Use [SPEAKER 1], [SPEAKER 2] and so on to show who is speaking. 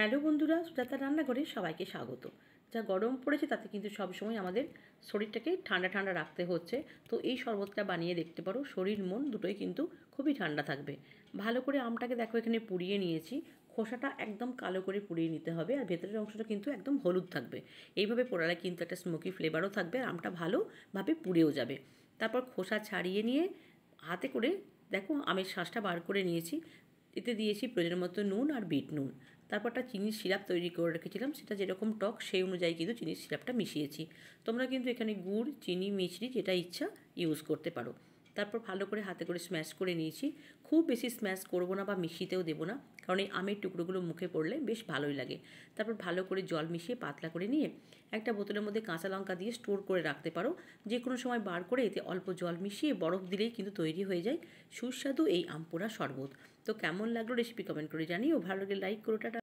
[SPEAKER 1] Hello বন্ধুরা, সুজাতা রান্নাঘরে সবাইকে স্বাগত। যা গরম পড়েছে তাতে কিন্তু সবসময় আমাদের শরীরটাকে ঠান্ডা ঠান্ডা রাখতে হচ্ছে। তো এই শরবতটা বানিয়ে দেখতে পারো, শরীর মন দুটোই কিন্তু খুবই ঠান্ডা থাকবে। ভালো করে আমটাকে দেখো এখানে পুড়িয়ে নিয়েছি। খোসাটা একদম কালো করে পুড়িয়ে নিতে হবে, আর ভেতরের অংশটা কিন্তু একদম হলুদ থাকবে। এইভাবে পোড়ালে কিন্তু একটা স্মোকি ফ্লেভারও থাকবে, আর আমটা ভালোভাবে পুড়েও যাবে। তারপর খোসা ছাড়িয়ে নিয়ে হাতে করে দেখো আমের শাঁসটা বার করে নিয়েছি। এতে দিয়েছি প্রয়োজন মতো নুন আর বিট নুন। তারপর একটা চিনির সিরাপ তৈরি করে রেখেছিলাম, সেটা যেরকম টক সেই অনুযায়ী কিন্তু চিনির সিরাপটা মিশিয়েছি। তোমরা কিন্তু এখানে গুড়, চিনি, মিছরি যেটা ইচ্ছা ইউজ করতে পারো। তারপর ভালো করে হাতে করে স্ম্যাশ করে নিয়েছি। খুব বেশি স্ম্যাশ করবো না বা মিশিয়েতেও দেবো না, কারণ এই আমের টুকরোগুলো মুখে পড়লে বেশ ভালোই লাগে। তারপর ভালো করে জল মিশিয়ে পাতলা করে নিয়ে একটা বোতলের মধ্যে কাঁচা লঙ্কা দিয়ে স্টোর করে রাখতে পারো। যে কোনো সময় বার করে এতে অল্প জল মিশিয়ে বরফ দিলেই কিন্তু তৈরি হয়ে যায় সুস্বাদু এই আম পোড়া শরবত। তো কেমন লাগলো রেসিপি কমেন্ট করে জানিও, ভালো লাগলে লাইক করো, টাটা।